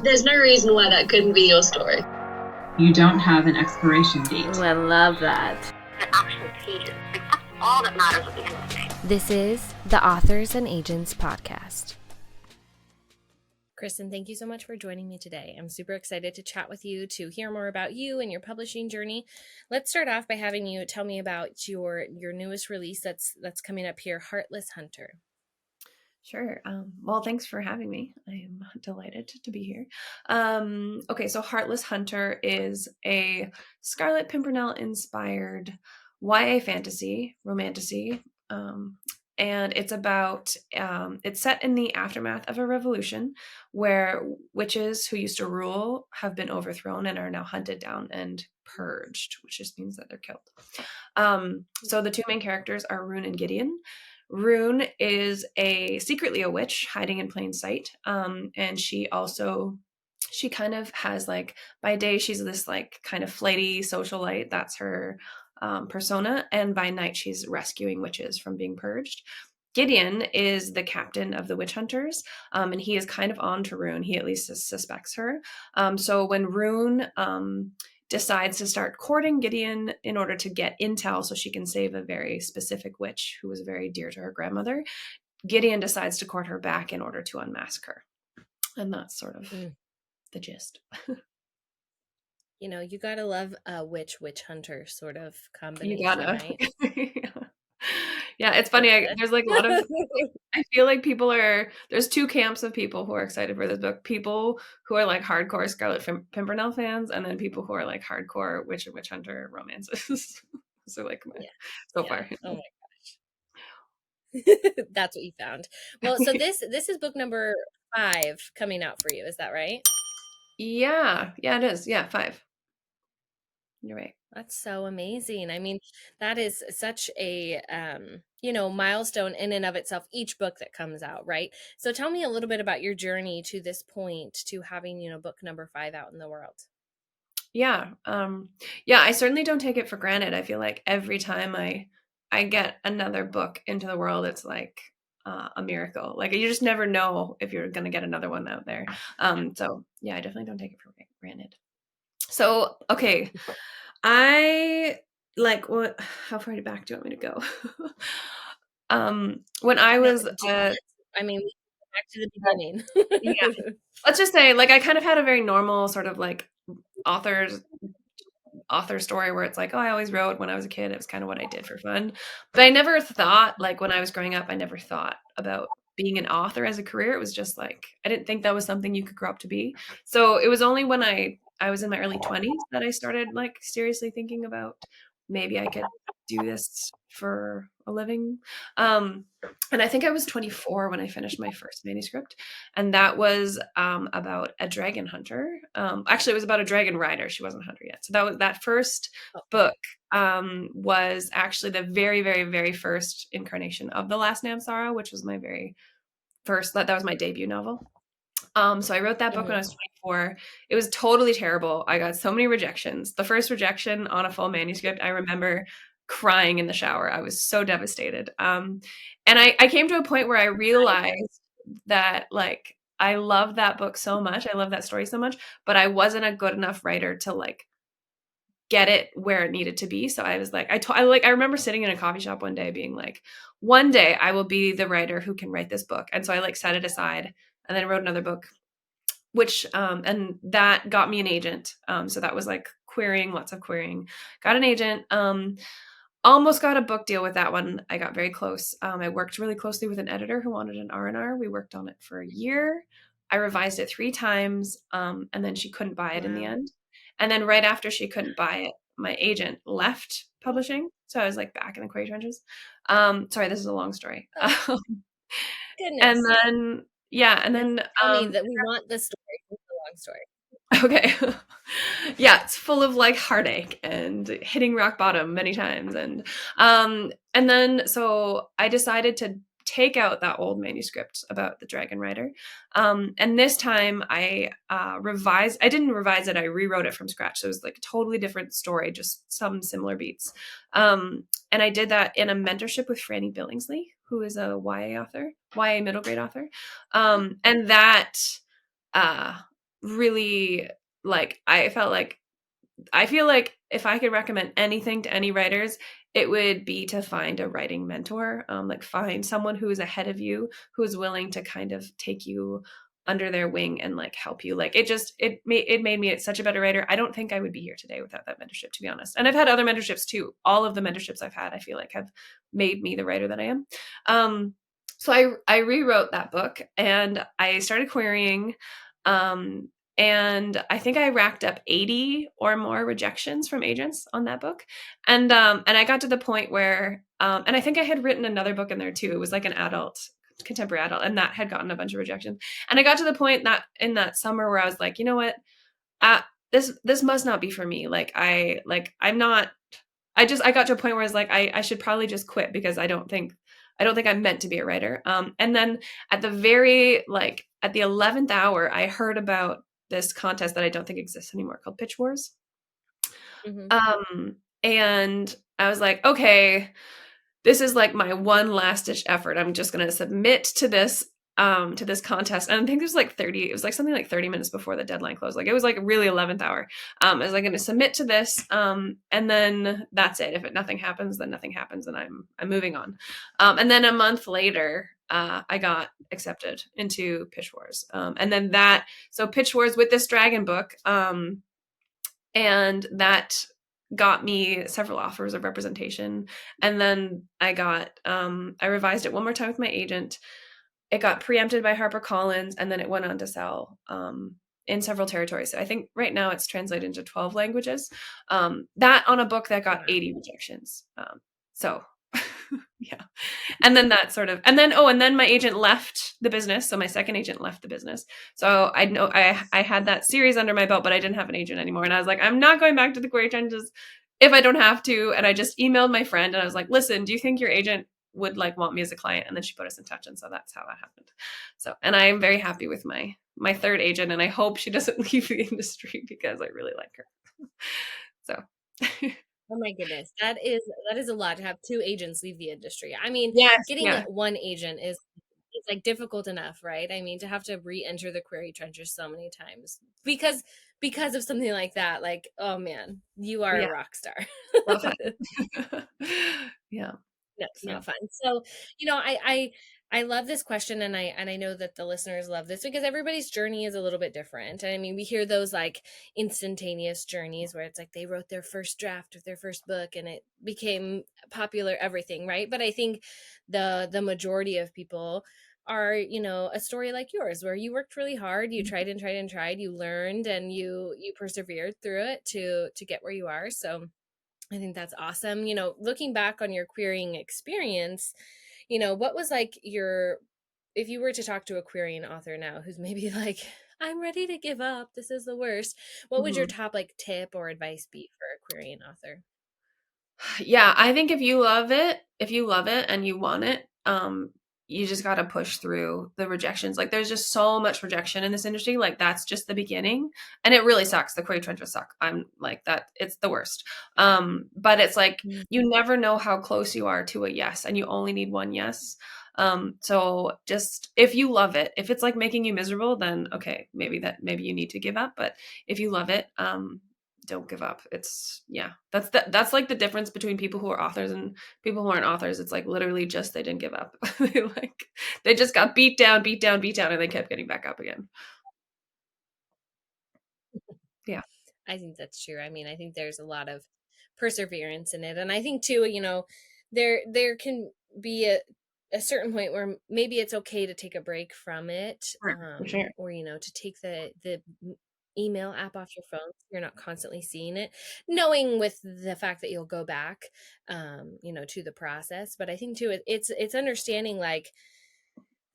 There's no reason why that couldn't be your story. You don't have an expiration date. Ooh, I love that. The actual pages. Like, that's all that matters at the end of the day. This is the Authors and Agents podcast. Kristen, thank you so much for joining me today. I'm super excited to chat with you, to hear more about you and your publishing journey. Let's start off by having you tell me about your newest release that's coming up here, Heartless Hunter. Sure. Well, thanks for having me. I am delighted to be here. Okay, so Heartless Hunter is a Scarlet Pimpernel-inspired YA fantasy, romantasy, and it's about, it's set in the aftermath of a revolution where witches who used to rule have been overthrown and are now hunted down and purged, which just means that they're killed. So the two main characters are Rune and Gideon. Rune is secretly a witch hiding in plain sight. And she kind of has, like, by day, she's this like kind of flighty socialite. That's her persona. And by night, she's rescuing witches from being purged. Gideon is the captain of the witch hunters, and he is kind of on to Rune. He at least suspects her. So when Rune decides to start courting Gideon in order to get intel so she can save a very specific witch who was very dear to her grandmother, Gideon decides to court her back in order to unmask her. And that's sort of the gist. You know, you gotta love a witch hunter sort of combination, You gotta. right? Yeah, it's funny. There's like a lot of, I feel like there's two camps of people who are excited for this book. People who are like hardcore Scarlet Pimpernel fans, and then people who are like hardcore witch and witch hunter romances. So like far. Oh my gosh. That's what you found. Well, so this is book number 5 coming out for you. Is that right? Yeah, it is. Yeah, 5. You're right. That's so amazing. I mean, that is such a, milestone in and of itself, each book that comes out, right? So tell me a little bit about your journey to this point, to having, book number 5 out in the world. Yeah. I certainly don't take it for granted. I feel like every time I get another book into the world, it's like a miracle. Like, you just never know if you're going to get another one out there. So yeah, I definitely don't take it for granted. So, okay. How far back do you want me to go? When I was, back to the beginning. Yeah. Let's just say, like, I kind of had a very normal sort of like author story where it's like, oh, I always wrote when I was a kid. It was kind of what I did for fun. But I never thought, like, when I was growing up, I never thought about being an author as a career. It was just like, I didn't think that was something you could grow up to be. So it was only when I was in my early 20s that I started like seriously thinking about maybe I could do this for a living. And I think I was 24 when I finished my first manuscript. And that was about a dragon hunter. Actually, it was about a dragon rider. She wasn't a hunter yet. So that first book was actually the very, very, very first incarnation of The Last Namsara, which was my very first, that was my debut novel. So I wrote that book when I was 24. It was totally terrible. I got so many rejections. The first rejection on a full manuscript, I remember crying in the shower. I was so devastated. And I came to a point where I realized that, like, I love that book so much. I love that story so much, but I wasn't a good enough writer to like get it where it needed to be. So I was like, I remember sitting in a coffee shop one day being like, one day I will be the writer who can write this book. And so I like set it aside and then wrote another book, which, and that got me an agent. So that was like lots of querying, got an agent, almost got a book deal with that one. I got very close. I worked really closely with an editor who wanted an R&R. We worked on it for a year. I revised it 3 times. And then she couldn't buy it in the end. And then right after she couldn't buy it, my agent left publishing. So I was like back in the query trenches. Sorry, this is a long story. Goodness. And then, tell me that we want this story. It's a long story. Okay. Yeah, it's full of like heartache and hitting rock bottom many times. And then so I decided to take out that old manuscript about the Dragon Rider. And this time I didn't revise it, I rewrote it from scratch. So it was like a totally different story, just some similar beats. And I did that in a mentorship with Franny Billingsley, who is a YA middle grade author. And that really, like, I feel like if I could recommend anything to any writers, it would be to find a writing mentor, like find someone who is ahead of you, who is willing to kind of take you under their wing and like help you. Like it made me such a better writer. I don't think I would be here today without that mentorship, to be honest. And I've had other mentorships too. All of the mentorships I've had, I feel like, have made me the writer that I am. So I rewrote that book and I started querying. And I think I racked up 80 or more rejections from agents on that book. And I got to the point where, and I think I had written another book in there too. It was like an contemporary adult, and that had gotten a bunch of rejections. And I got to the point that in that summer where I was like, you know what, this must not be for me. I got to a point where I was like, I should probably just quit, because I don't think I'm meant to be a writer. And then at the 11th hour, I heard about this contest that I don't think exists anymore called Pitch Wars. And I was like, okay, this is like my one last ditch effort. I'm just going to submit to this contest. And I think it was like something like 30 minutes before the deadline closed. Like it was like really 11th hour. I was like, going to submit to this. And then that's it. If nothing happens, then nothing happens. And I'm moving on. And then a month later, I got accepted into Pitch Wars. And then so Pitch Wars with this dragon book. And that got me several offers of representation. And then I revised it one more time with my agent. It got preempted by HarperCollins, and then it went on to sell in several territories. So I think right now it's translated into 12 languages. That on a book that got 80 rejections. So yeah. And then and then my agent left the business. So my second agent left the business. So I had that series under my belt, but I didn't have an agent anymore. And I was like, I'm not going back to the query trenches if I don't have to. And I just emailed my friend and I was like, listen, do you think your agent would like want me as a client? And then she put us in touch. And so that's how that happened. So, and I am very happy with my third agent, and I hope she doesn't leave the industry because I really like her. So. Oh my goodness. That is a lot to have two agents leave the industry. I mean, getting one agent is like difficult enough, right? I mean, to have to re-enter the query trenches so many times because of something like that, like, oh man, you are a rock star. Well, yeah. No, fun. So, I love this question, and I know that the listeners love this because everybody's journey is a little bit different. I mean, we hear those like instantaneous journeys where it's like they wrote their first draft of their first book and it became popular, everything, right? But I think the majority of people are, a story like yours where you worked really hard, you tried and tried and tried, you learned, and you persevered through it to get where you are. So I think that's awesome. Looking back on your querying experience, what was like if you were to talk to a querying author now who's maybe like, I'm ready to give up, this is the worst, what would your top like tip or advice be for a querying author? Yeah, I think if you love it and you want it, you just got to push through the rejections. Like there's just so much rejection in this industry. Like that's just the beginning, and it really sucks. The query trenches suck. I'm like that. It's the worst. But it's like, you never know how close you are to a yes, and you only need one yes. So just, if you love it, if it's like making you miserable, then okay, maybe you need to give up. But if you love it, don't give up. That's like the difference between people who are authors and people who aren't authors. It's like literally just they didn't give up. They just got beat down, and they kept getting back up again. Yeah, I think that's true. I mean, I think there's a lot of perseverance in it, and I think too, there can be a certain point where maybe it's okay to take a break from it, sure. or to take the email app off your phone so you're not constantly seeing it, knowing with the fact that you'll go back to the process. But I think too it's understanding like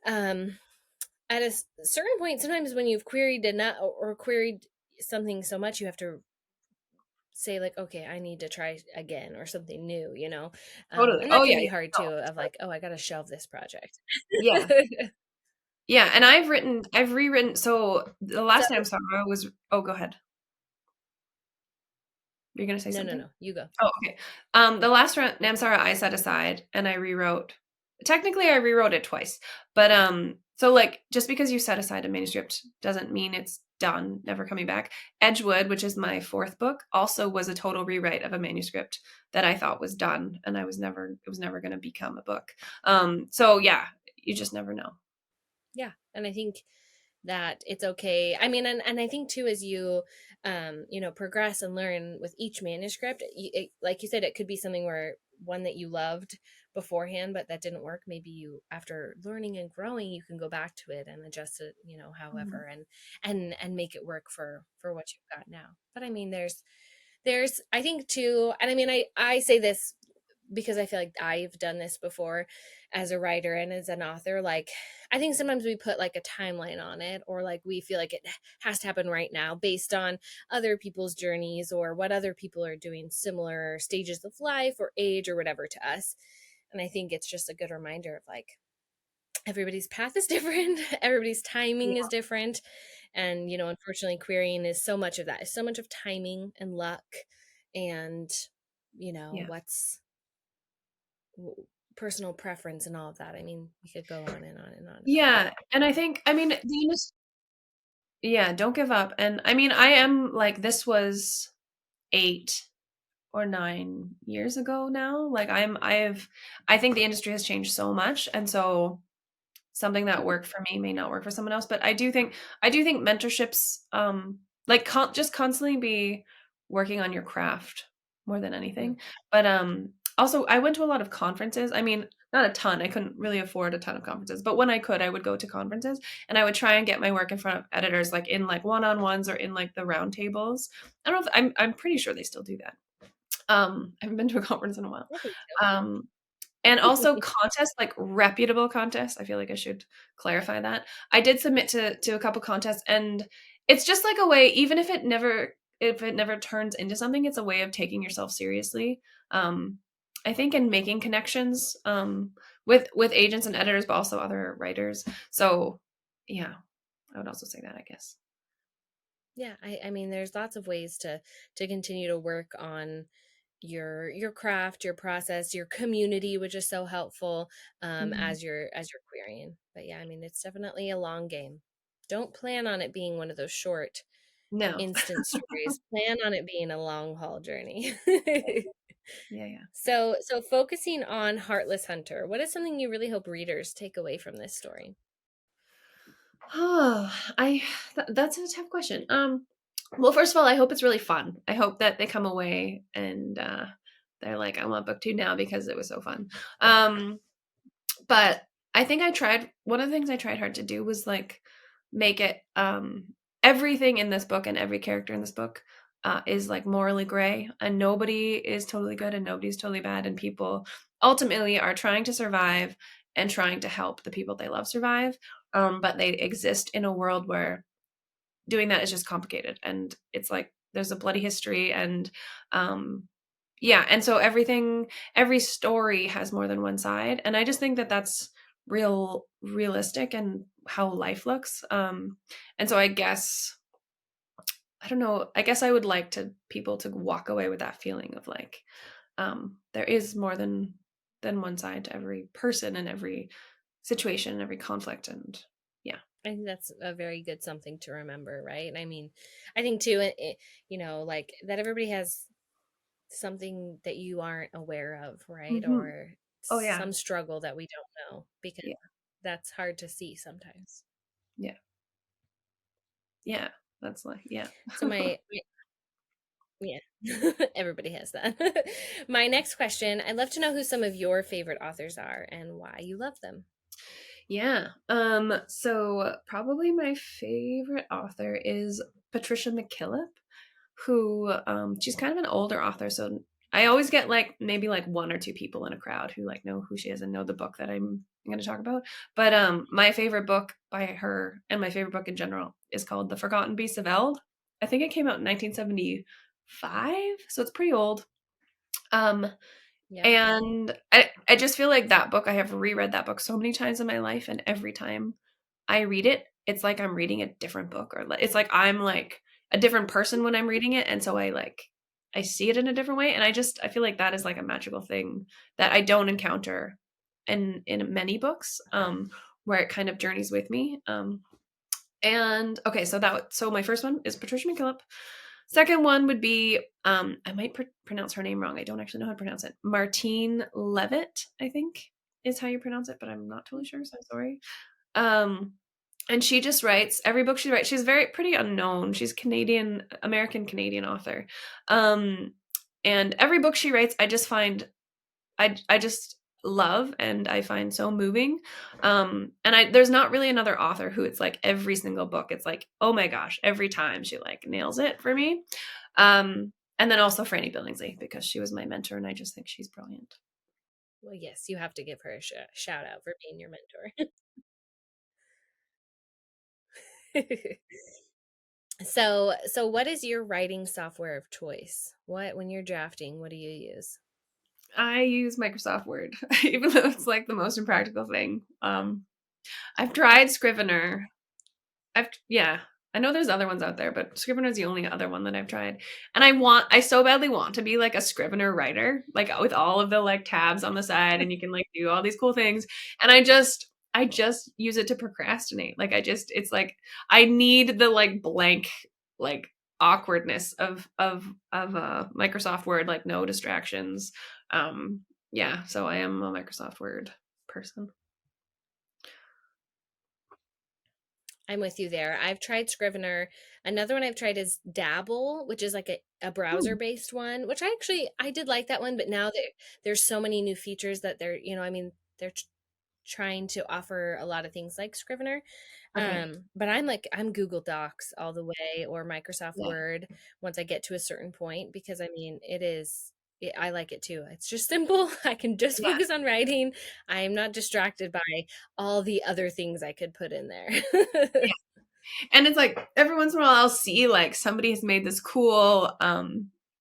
at a certain point, sometimes when you've queried enough or queried something so much, you have to say like, okay, I need to try again or something new, Totally. And that can be hard too, of like, oh, I gotta shelve this project. Yeah. Yeah, and I've rewritten. So the last Namsara was. Oh, go ahead. You're gonna say something? No, you go. Oh, okay. The last Namsara I set aside, and I rewrote. Technically, I rewrote it twice, but So like, just because you set aside a manuscript doesn't mean it's done, never coming back. Edgewood, which is my 4th book, also was a total rewrite of a manuscript that I thought was done, and it was never going to become a book. So yeah, you just never know. Yeah. And I think that it's okay. I mean, and I think too, as you, progress and learn with each manuscript, like you said, it could be something where one that you loved beforehand, but that didn't work. Maybe you, after learning and growing, you can go back to it and adjust it, however, and make it work for what you've got now. But I mean, there's, I think too, and I mean, I say this because I feel like I've done this before as a writer and as an author. Like, I think sometimes we put like a timeline on it, or like we feel like it has to happen right now based on other people's journeys or what other people are doing, similar stages of life or age or whatever to us. And I think it's just a good reminder of like, everybody's path is different, everybody's timing is different. And, unfortunately, querying is so much of that. It's so much of timing and luck and, what's personal preference and all of that. I mean, we could go on and on and on. Yeah. And I think, I mean, yeah, don't give up. And I mean, I am like, this was 8 or 9 years ago now. Like I think the industry has changed so much. And so something that worked for me may not work for someone else. But I do think mentorships, like just constantly be working on your craft more than anything. But also I went to a lot of conferences. I mean, not a ton. I couldn't really afford a ton of conferences, but when I could, I would go to conferences and I would try and get my work in front of editors, like in like one-on-ones or in like the round tables. I don't know if I'm pretty sure they still do that. I haven't been to a conference in a while. And also contests, like reputable contests. I feel like I should clarify that. I did submit to a couple contests, and it's just like a way, even if it never turns into something, it's a way of taking yourself seriously. I think, in making connections with agents and editors, but also other writers. So yeah, I would also say that, I guess. Yeah, I mean, there's lots of ways to continue to work on your craft, your process, your community, which is so helpful as you're querying. But yeah, I mean, it's definitely a long game. Don't plan on it being one of those short instant stories. Plan on it being a long haul journey. Yeah. So focusing on Heartless Hunter, what is something you really hope readers take away from this story? Oh, that's a tough question. Well, first of all, I hope it's really fun. I hope that they come away and they're like, I want book 2 now because it was so fun. But I think one of the things I tried hard to do was like make it everything in this book and every character in this book is like morally gray, and nobody is totally good and nobody's totally bad, and people ultimately are trying to survive and trying to help the people they love survive. But they exist in a world where doing that is just complicated, and it's like there's a bloody history, and and so every story has more than one side, and I just think that that's realistic and how life looks. And so I guess, I don't know, I guess I would like people to walk away with that feeling of like there is more than one side to every person and every situation and every conflict. And yeah, I think that's a very good something to remember, right? I mean, I think too, like that everybody has something that you aren't aware of, right? Or some struggle that we don't know, because that's hard to see sometimes. Yeah, that's like, So yeah, everybody has that. My next question, I'd love to know who some of your favorite authors are and why you love them. Yeah. So probably my favorite author is Patricia McKillip, who she's kind of an older author, so I always get like maybe like 1 or 2 people in a crowd who like know who she is and know the book that I'm going to talk about. But my favorite book by her, and my favorite book in general, is called The Forgotten Beasts of Eld. I think it came out in 1975, so it's pretty old. And I just feel like that book, I have reread that book so many times in my life, and every time I read it, it's like I'm reading a different book, or it's like I'm like a different person when I'm reading it, and so I see it in a different way, and I feel like that is like a magical thing that I don't encounter in many books, where it kind of journeys with me. And okay, so my first one is Patricia McKillop. Second one would be I might pronounce her name wrong. I don't actually know how to pronounce it. Martine Levitt, I think is how you pronounce it, but I'm not totally sure, so I'm sorry. And she just writes every book she writes. She's pretty unknown. She's American Canadian author. And every book she writes, I just find I just love and I find so moving. And there's not really another author who it's like every single book, it's like, oh my gosh, every time she like nails it for me. And then also Franny Billingsley, because she was my mentor and I just think she's brilliant. Well, yes, you have to give her a shout out for being your mentor. So what is your writing software of choice? When you're drafting, what do you use? I use Microsoft Word, even though it's like the most impractical thing. I've tried Scrivener. I know there's other ones out there, but Scrivener is the only other one that I've tried. And I so badly want to be like a Scrivener writer, like with all of the like tabs on the side and you can like do all these cool things. And I just use it to procrastinate. Like it's like, I need the like blank, like awkwardness of Microsoft Word, like no distractions. Yeah, so I am a Microsoft Word person. I'm with you there. I've tried Scrivener. Another one I've tried is Dabble, which is like a browser-based one, which I did like that one, but now there's so many new features that they're trying to offer a lot of things like Scrivener. Okay. But I'm Google Docs all the way, or Microsoft Word once I get to a certain point, because I mean, I like it too. It's just simple. I can just focus on writing. I am not distracted by all the other things I could put in there. Yeah. And it's like every once in a while I'll see like somebody has made this cool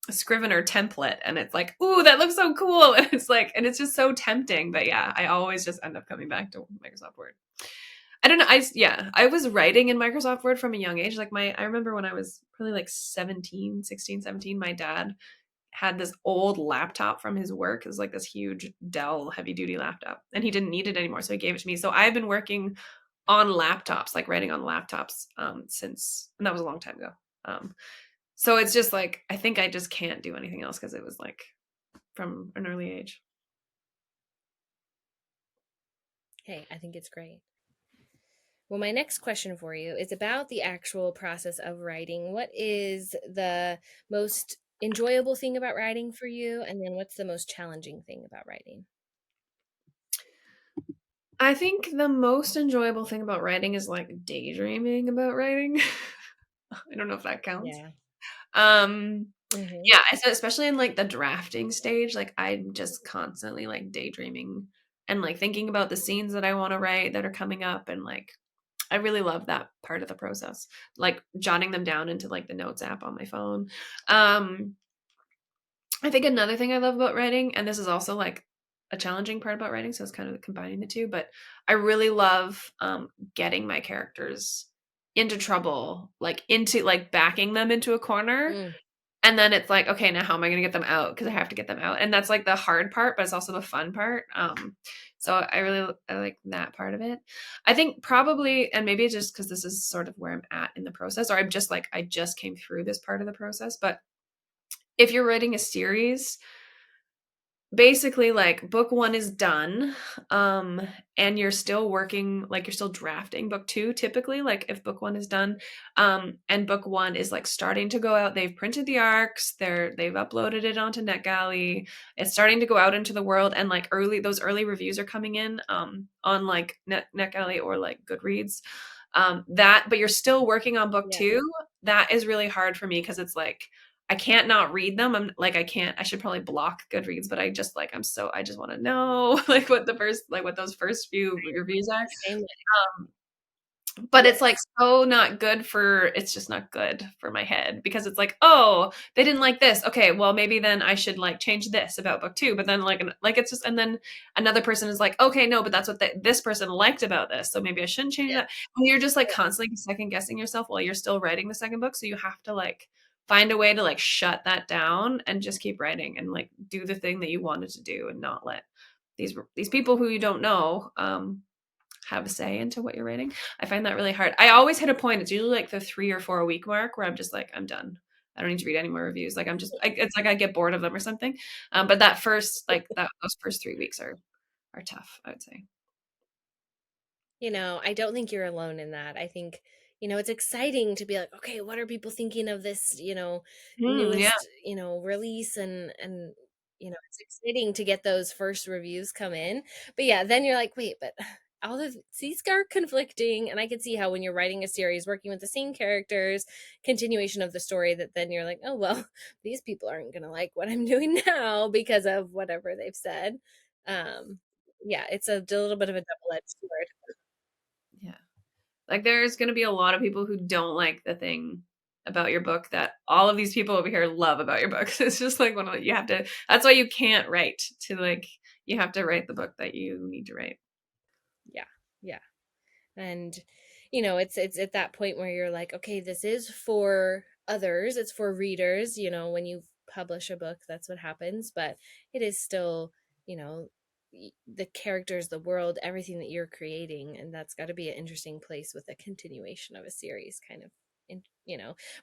Scrivener template and it's like, ooh, that looks so cool. And it's like, and it's just so tempting. But yeah, I always just end up coming back to Microsoft Word. I don't know. I was writing in Microsoft Word from a young age. Like I remember when I was probably like 16, 17, my dad had this old laptop from his work. It was like this huge Dell heavy duty laptop and he didn't need it anymore. So he gave it to me. So I've been working on laptops, like writing on laptops since, and that was a long time ago. So it's just like, I think I just can't do anything else because it was like from an early age. Hey, I think it's great. Well, my next question for you is about the actual process of writing. What is the most enjoyable thing about writing for you? And then what's the most challenging thing about writing? I think the most enjoyable thing about writing is like daydreaming about writing. I don't know if that counts. Yeah. Yeah, especially in like the drafting stage, like I'm just constantly like daydreaming and like thinking about the scenes that I want to write that are coming up, and like I really love that part of the process, like jotting them down into like the notes app on my phone. I think another thing I love about writing, and this is also like a challenging part about writing, so it's kind of combining the two, but I really love getting my characters into trouble, like into like backing them into a corner. And then it's like, okay, now how am I going to get them out? Because I have to get them out. And that's like the hard part, but it's also the fun part. So I like that part of it. I think probably, and maybe it's just because this is sort of where I'm at in the process, or I'm just like, I just came through this part of the process. But if you're writing a series, basically like book 1 is done, and you're still working, like you're still drafting book 2 typically, like if book 1 is done, and book 1 is like starting to go out, they've printed the arcs, they've uploaded it onto NetGalley, it's starting to go out into the world, and like those early reviews are coming in on like NetGalley or like Goodreads, but you're still working on book 2. That is really hard for me because it's like I can't not read them. I'm like, I should probably block Goodreads, but I just want to know like what those first few reviews are. But it's like it's just not good for my head because it's like, oh, they didn't like this. Okay, well maybe then I should like change this about book 2. But then like it's just, and then another person is like, okay, no, but that's what this person liked about this. So maybe I shouldn't change that. And you're just like constantly second guessing yourself while you're still writing the second book. So you have to like find a way to like shut that down and just keep writing and like do the thing that you wanted to do and not let these people who you don't know have a say into what you're writing. I find that really hard. I always hit a point. It's usually like the 3 or 4 week mark where I'm just like, I'm done. I don't need to read any more reviews. Like it's like I get bored of them or something. But that first, those first 3 weeks are tough, I would say. I don't think you're alone in that. I think, it's exciting to be like, okay, what are people thinking of this, Yeah. newest, release and it's exciting to get those first reviews come in. But yeah, then you're like, wait, but all of these are conflicting. And I can see how when you're writing a series, working with the same characters, continuation of the story, that then you're like, oh, well, these people aren't going to like what I'm doing now because of whatever they've said. Um, yeah, it's a little bit of a double-edged sword. Yeah. Like there's going to be a lot of people who don't like the thing about your book that all of these people over here love about your book. It's just like you have to, that's why you can't write to like, you have to write the book that you need to write. Yeah. Yeah. And it's at that point where you're like, okay, this is for others, it's for readers. When you publish a book, that's what happens, but it is still, the characters, the world, everything that you're creating, and that's got to be an interesting place with a continuation of a series kind of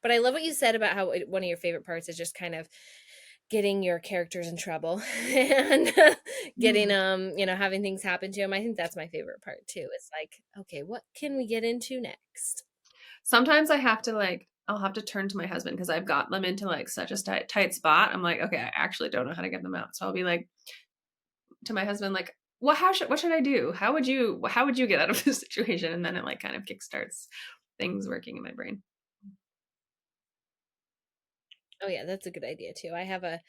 but I love what you said about how one of your favorite parts is just kind of getting your characters in trouble and getting having things happen to them. I think that's my favorite part too. It's like, okay, what can we get into next? Sometimes I'll have to turn to my husband because I've got them into like such a tight spot. I'm like, okay, I actually don't know how to get them out. So I'll be like to my husband, like, what should I do? How would you get out of this situation? And then it like kind of kickstarts things working in my brain. Oh yeah, that's a good idea too. I have a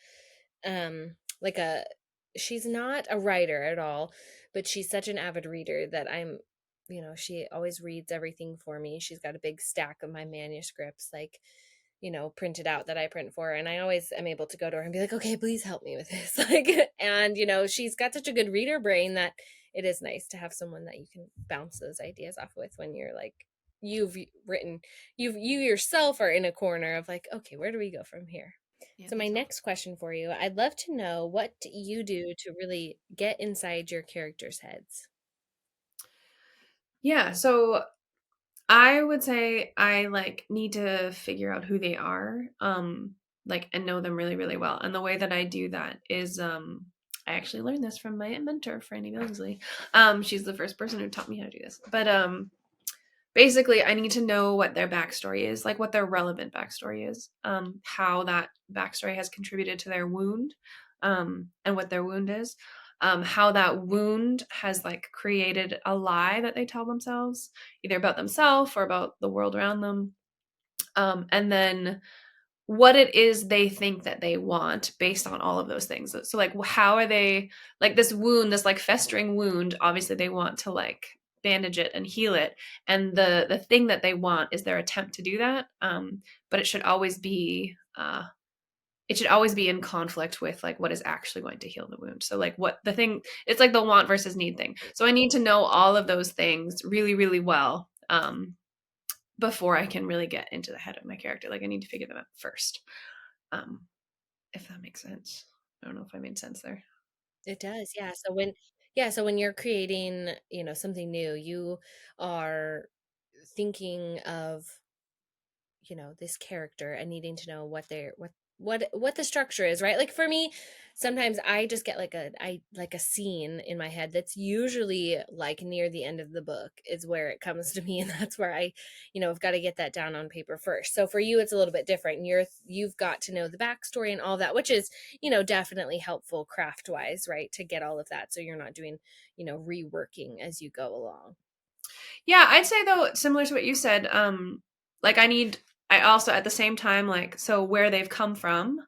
like a she's not a writer at all, but she's such an avid reader that she always reads everything for me. She's got a big stack of my manuscripts, like, printed out, that I print for her. And I always am able to go to her and be like, okay, please help me with this. Like, and she's got such a good reader brain that it is nice to have someone that you can bounce those ideas off with when you're like, you've written, you yourself are in a corner of like, okay, where do we go from here? Yeah, So my next question for you, I'd love to know what you do to really get inside your characters' heads. Yeah, so I would say I like need to figure out who they are, like and know them really, really well. And the way that I do that is I actually learned this from my mentor, Franny Billingsley. She's the first person who taught me how to do this. But basically I need to know what their backstory is, like what their relevant backstory is, how that backstory has contributed to their wound, and what their wound is, how that wound has like created a lie that they tell themselves, either about themselves or about the world around them, and then what it is they think that they want based on all of those things. So like how are they, like this wound, this like festering wound, obviously they want to like bandage it and heal it, and the thing that they want is their attempt to do that, but it should always be in conflict with like what is actually going to heal the wound. So like what the thing, it's like the want versus need thing. So I need to know all of those things really, really well, before I can really get into the head of my character. Like I need to figure them out first. If that makes sense. I don't know if I made sense there. It does, yeah. So when you're creating, something new, you are thinking of, this character and needing to know what the structure is, right? Like for me, sometimes I just get like a scene in my head that's usually like near the end of the book is where it comes to me, and that's where I've got to get that down on paper first. So for you it's a little bit different. You've got to know the backstory and all that, which is, definitely helpful craft wise, right? To get all of that so you're not doing, reworking as you go along. Yeah, I'd say though, similar to what you said, like I also at the same time, like, so where they've come from,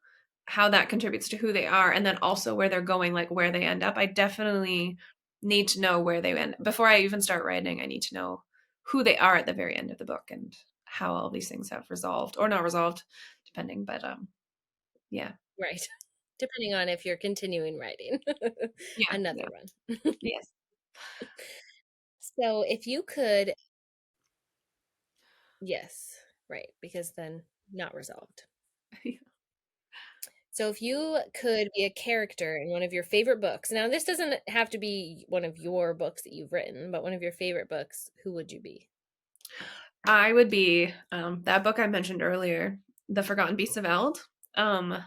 how that contributes to who they are, and then also where they're going, like where they end up. I definitely need to know where they end. Before I even start writing, I need to know who they are at the very end of the book and how all these things have resolved or not resolved, depending. But yeah. Right. Depending on if you're continuing writing. Yeah. Another Yeah. one. Yes. So if you could, yes, right, because then not resolved. So if you could be a character in one of your favorite books, now this doesn't have to be one of your books that you've written, but one of your favorite books, who would you be? I would be that book I mentioned earlier, The Forgotten Beasts of Eld. Um,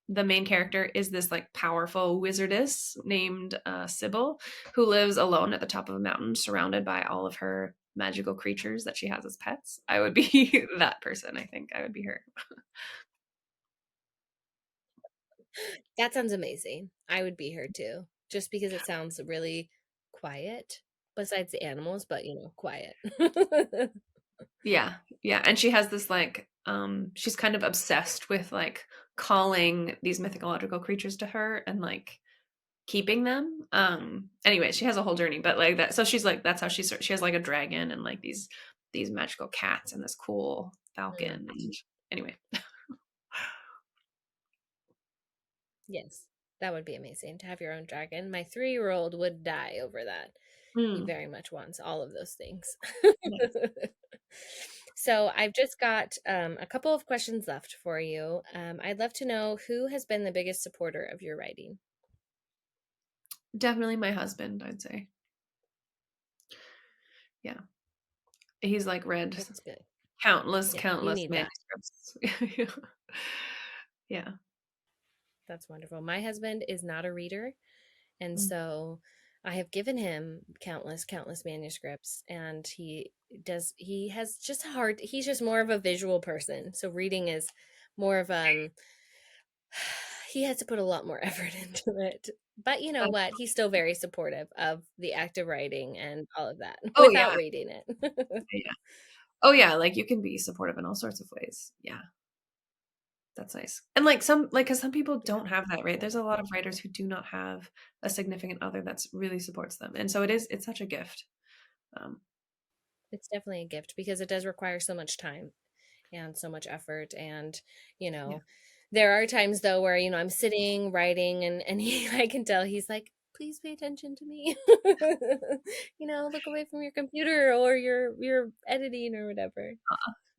the main character is this like powerful wizardess named Sybil, who lives alone at the top of a mountain, surrounded by all of her magical creatures that she has as pets. I would be that person. I think I would be her. That sounds amazing. I would be her too, just because it sounds really quiet, besides the animals, but quiet. Yeah, yeah, and she has this like she's kind of obsessed with like calling these mythological creatures to her and like keeping them. Anyway, she has a whole journey, but like that, so she's like that's how she has like a dragon and like these magical cats and this cool falcon. And anyway, Yes, that would be amazing to have your own dragon. My 3-year-old would die over that. He mm, very much wants all of those things. nice. So I've just got a couple of questions left for you. I'd love to know who has been the biggest supporter of your writing. Definitely my husband, I'd say. Yeah, he's like read That's good. countless Yeah, you need that. manuscripts. Yeah. That's wonderful. My husband is not a reader, and so I have given him countless manuscripts, and he has just he's just more of a visual person. So reading is more of he has to put a lot more effort into it. But you know what? He's still very supportive of the act of writing and all of that Oh without yeah. reading it. Yeah. Oh yeah, like you can be supportive in all sorts of ways. Yeah. That's nice. And like cuz some people Yeah, don't have that, right? cool. There's a lot of writers who do not have a significant other that's really supports them. And so it's such a gift. Um It's definitely a gift because it does require so much time and so much effort. And you yeah. know there are times though where I'm sitting writing, and I can tell he's like, please pay attention to me. Look away from your computer or your editing or whatever,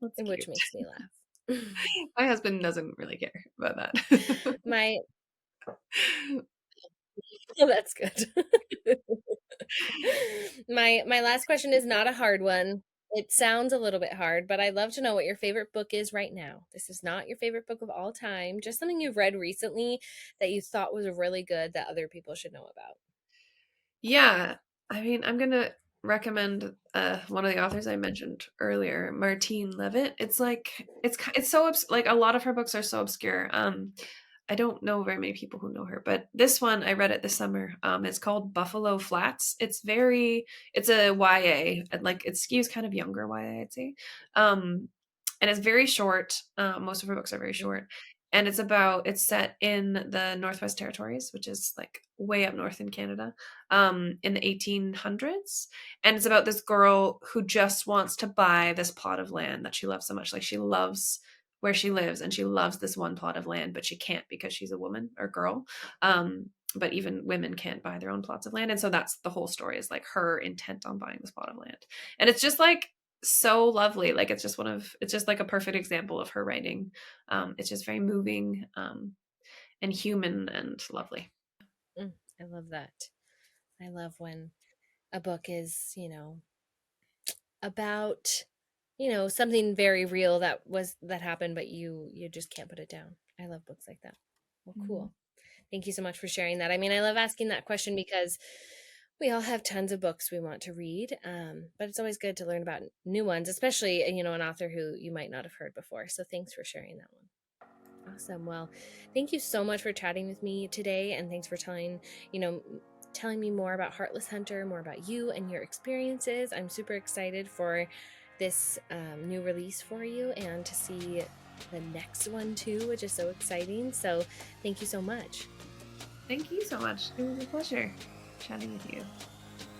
That's and which cute. makes me laugh. My husband doesn't really care about that. My Oh, that's good. My last question is not a hard one. It sounds a little bit hard, but I'd love to know what your favorite book is right now. This is not your favorite book of all time, just something you've read recently that you thought was really good that other people should know about. Yeah. I mean, I'm going to recommend one of the authors I mentioned earlier, Martine Levitt. It's like it's so like a lot of her books are so obscure. I don't know very many people who know her, but this one I read it this summer. It's called Buffalo Flats. It's a YA, and like it skews kind of younger YA, I'd say. And it's very short. Most of her books are very Mhm. short, and it's set in the Northwest Territories, which is like way up north in Canada, in the 1800s. And it's about this girl who just wants to buy this plot of land that she loves so much. Like she loves where she lives and she loves this one plot of land, but she can't because she's a woman or girl. But even women can't buy their own plots of land. And so that's the whole story, is like her intent on buying this plot of land. And it's just like so lovely. Like it's just like a perfect example of her writing. It's just very moving, and human and lovely. I love that. I love when a book is, about, something very real that happened, but you just can't put it down. I love books like that. Well, Mhm. cool. Thank you so much for sharing that. I mean, I love asking that question because we all have tons of books we want to read, but it's always good to learn about new ones, especially an author who you might not have heard before. So thanks for sharing that one. Awesome. Well, thank you so much for chatting with me today, and thanks for telling me more about Heartless Hunter, more about you and your experiences. I'm super excited for this new release for you and to see the next one too, which is so exciting. So thank you so much. Thank you so much. It was a pleasure chatting with you.